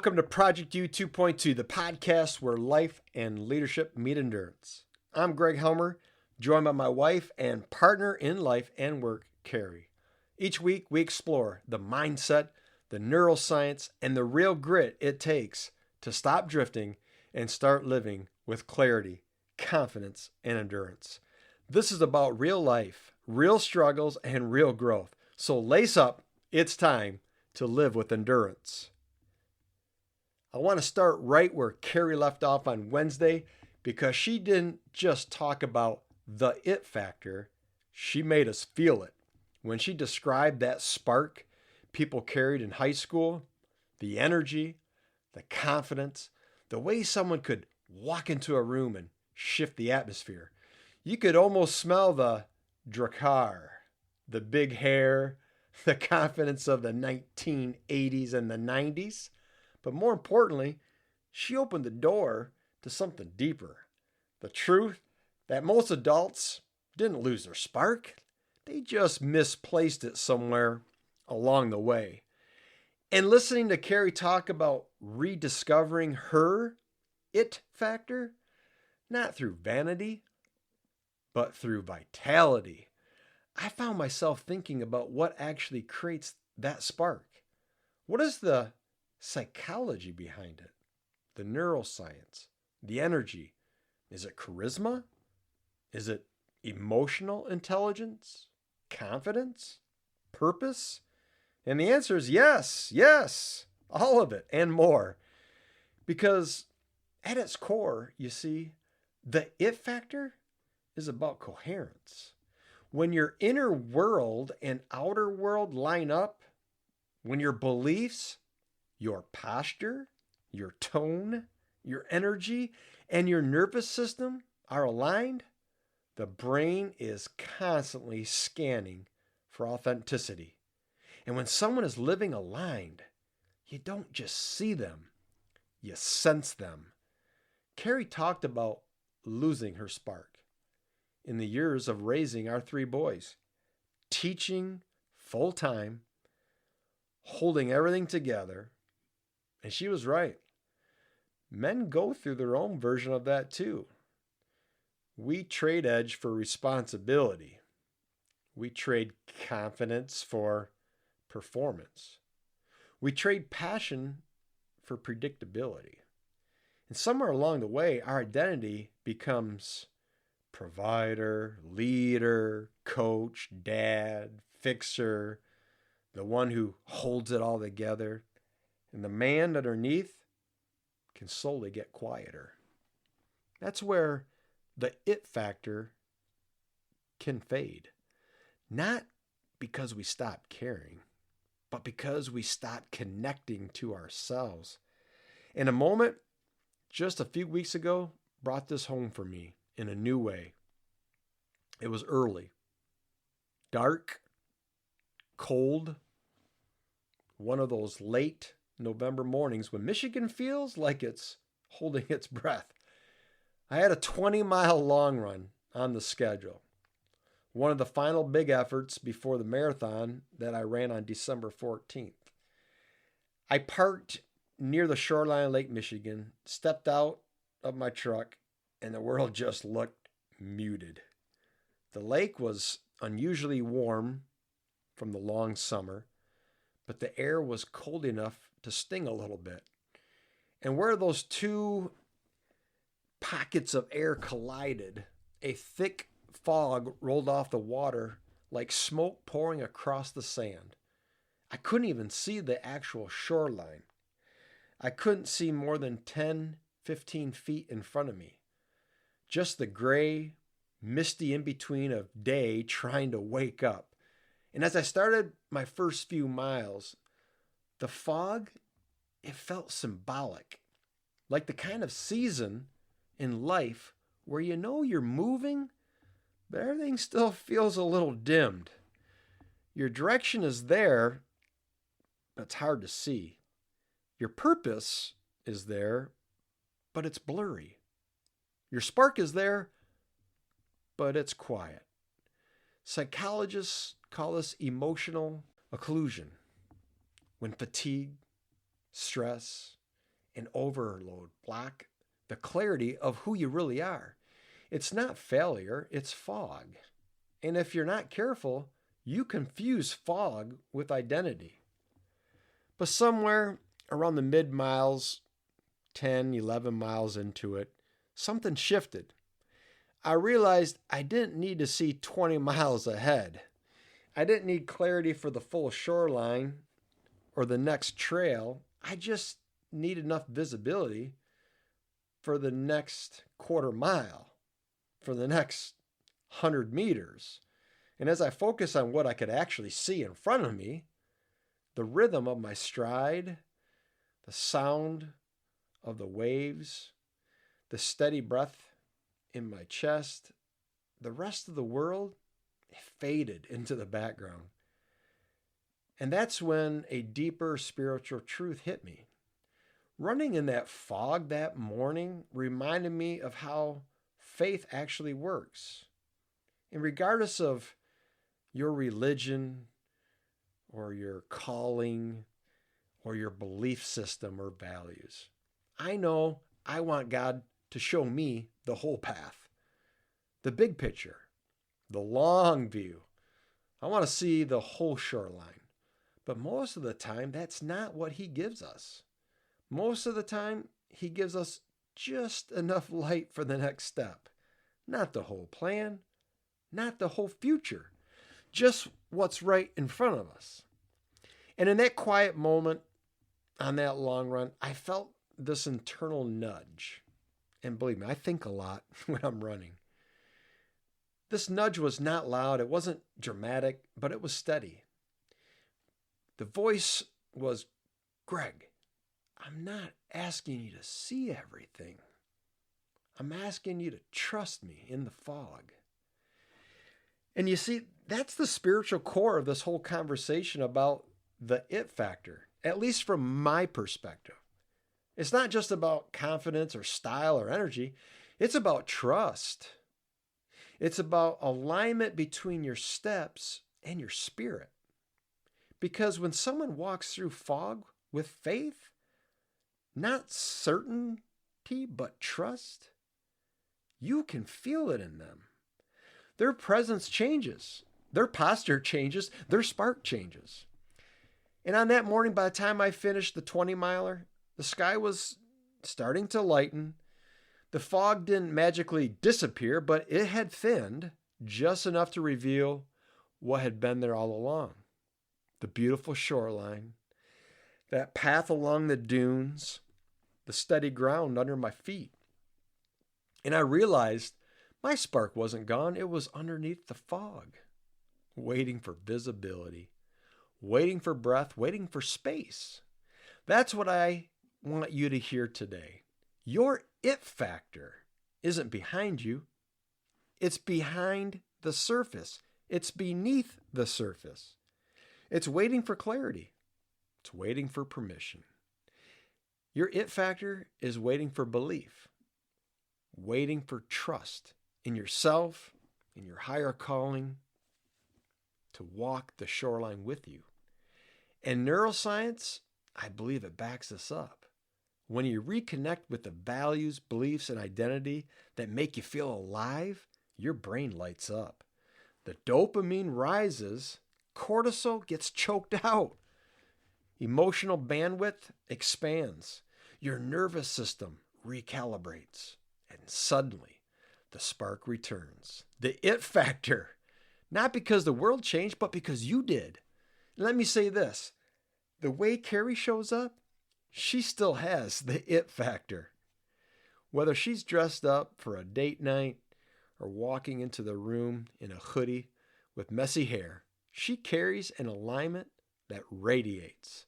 Welcome to Project U 2.2, the podcast where life and leadership meet endurance. I'm Greg Helmer, joined by my wife and partner in life and work, Carrie. Each week, we explore the mindset, the neuroscience, and the real grit it takes to stop drifting and start living with clarity, confidence, and endurance. This is about real life, real struggles, and real growth. So lace up, it's time to live with endurance. I want to start right where Carrie left off on Wednesday because she didn't just talk about the it factor, she made us feel it. When she described that spark people carried in high school, the energy, the confidence, the way someone could walk into a room and shift the atmosphere. You could almost smell the Drakkar, the big hair, the confidence of the 1980s and the 90s. But more importantly, she opened the door to something deeper. The truth that most adults didn't lose their spark. They just misplaced it somewhere along the way. And listening to Carrie talk about rediscovering her it factor, not through vanity, but through vitality, I found myself thinking about what actually creates that spark. What is the psychology behind it? The neuroscience, the energy. Is it charisma? Is it emotional intelligence? Confidence? Purpose? And the answer is yes, all of it and more. Because at its core, you see, the it factor is about coherence. When your inner world and outer world line up, when your beliefs, your posture, your tone, your energy, and your nervous system are aligned, the brain is constantly scanning for authenticity. And when someone is living aligned, you don't just see them, you sense them. Carrie talked about losing her spark in the years of raising our 3 boys, teaching full-time, holding everything together. And she was right. Men go through their own version of that too. We trade edge for responsibility. We trade confidence for performance. We trade passion for predictability. And somewhere along the way, our identity becomes provider, leader, coach, dad, fixer, the one who holds it all together. And the man underneath can slowly get quieter. That's where the it factor can fade. Not because we stop caring, but because we stop connecting to ourselves. And a moment just a few weeks ago brought this home for me in a new way. It was early, dark, cold, one of those late November mornings when Michigan feels like it's holding its breath. I had a 20-mile long run on the schedule. One of the final big efforts before the marathon that I ran on December 14th. I parked near the shoreline of Lake Michigan, stepped out of my truck, and the world just looked muted. The lake was unusually warm from the long summer, but the air was cold enough to sting a little bit. And where those 2 pockets of air collided, a thick fog rolled off the water like smoke pouring across the sand. I couldn't even see the actual shoreline. I couldn't see more than 10, 15 feet in front of me. Just the gray, misty in-between of day trying to wake up. And as I started my first few miles, the fog, it felt symbolic, like the kind of season in life where you know you're moving, but everything still feels a little dimmed. Your direction is there, but it's hard to see. Your purpose is there, but it's blurry. Your spark is there, but it's quiet. Psychologists call this emotional occlusion. When fatigue, stress, and overload block the clarity of who you really are. It's not failure, it's fog. And if you're not careful, you confuse fog with identity. But somewhere around the mid miles, 10, 11 miles into it, something shifted. I realized I didn't need to see 20 miles ahead. I didn't need clarity for the full shoreline or the next trail. I just need enough visibility for the next quarter mile, for the next 100 meters. And as I focus on what I could actually see in front of me, the rhythm of my stride, the sound of the waves, the steady breath in my chest, the rest of the world faded into the background. And that's when a deeper spiritual truth hit me. Running in that fog that morning reminded me of how faith actually works. And regardless of your religion or your calling or your belief system or values, I know I want God to show me the whole path, the big picture, the long view. I want to see the whole shoreline. But most of the time, that's not what He gives us. Most of the time, He gives us just enough light for the next step. Not the whole plan, not the whole future, just what's right in front of us. And in that quiet moment on that long run, I felt this internal nudge. And believe me, I think a lot when I'm running. This nudge was not loud, it wasn't dramatic, but it was steady. The voice was, Greg, I'm not asking you to see everything. I'm asking you to trust me in the fog. And you see, that's the spiritual core of this whole conversation about the it factor, at least from my perspective. It's not just about confidence or style or energy. It's about trust. It's about alignment between your steps and your spirit. Because when someone walks through fog with faith, not certainty, but trust, you can feel it in them. Their presence changes. Their posture changes. Their spark changes. And on that morning, by the time I finished the 20-miler, the sky was starting to lighten. The fog didn't magically disappear, but it had thinned just enough to reveal what had been there all along. The beautiful shoreline, that path along the dunes, the steady ground under my feet. And I realized my spark wasn't gone. It was underneath the fog, waiting for visibility, waiting for breath, waiting for space. That's what I want you to hear today. Your it factor isn't behind you. It's behind the surface. It's beneath the surface. It's waiting for clarity. It's waiting for permission. Your it factor is waiting for belief, waiting for trust in yourself, in your higher calling, to walk the shoreline with you. And neuroscience, I believe it backs this up. When you reconnect with the values, beliefs, and identity that make you feel alive, your brain lights up. The dopamine rises, cortisol gets choked out. Emotional bandwidth expands. Your nervous system recalibrates. And suddenly, the spark returns. The it factor. Not because the world changed, but because you did. Let me say this. The way Carrie shows up, she still has the it factor. Whether she's dressed up for a date night or walking into the room in a hoodie with messy hair, she carries an alignment that radiates.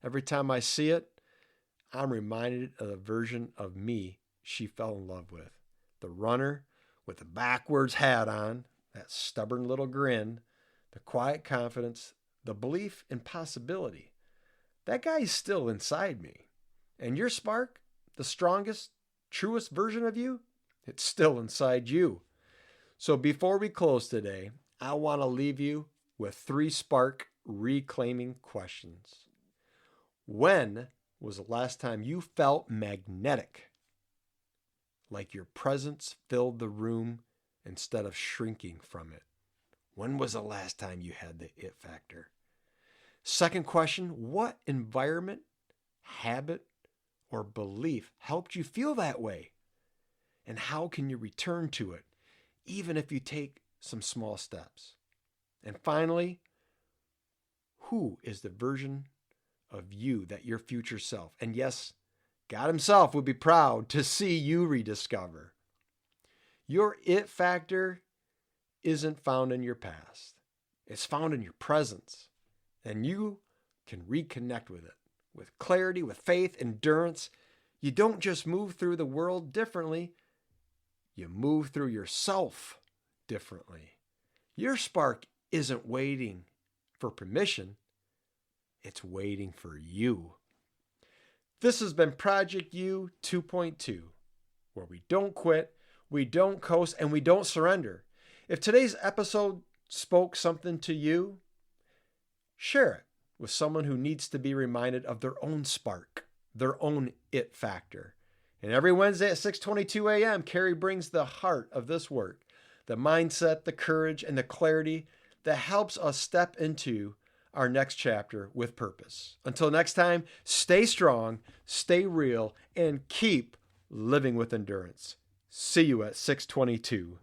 Every time I see it, I'm reminded of the version of me she fell in love with. The runner with the backwards hat on, that stubborn little grin, the quiet confidence, the belief in possibility. That guy's still inside me. And your spark, the strongest, truest version of you, it's still inside you. So before we close today, I want to leave you with 3 spark reclaiming questions. When was the last time you felt magnetic? Like your presence filled the room instead of shrinking from it. When was the last time you had the it factor? Second question, what environment, habit, or belief helped you feel that way? And how can you return to it, even if you take some small steps? And finally, who is the version of you that your future self, and yes, God himself would be proud to see you rediscover? Your it factor isn't found in your past. It's found in your presence. And you can reconnect with it with clarity, with faith, endurance. You don't just move through the world differently. You move through yourself differently. Your spark isn't waiting for permission. It's waiting for you. This has been Project U 2.2, where we don't quit, we don't coast, and we don't surrender. If today's episode spoke something to you, share it with someone who needs to be reminded of their own spark, their own it factor. And every Wednesday at 6:22 a.m., Carrie brings the heart of this work, the mindset, the courage, and the clarity that helps us step into our next chapter with purpose. Until next time, stay strong, stay real, and keep living with endurance. See you at 6:22.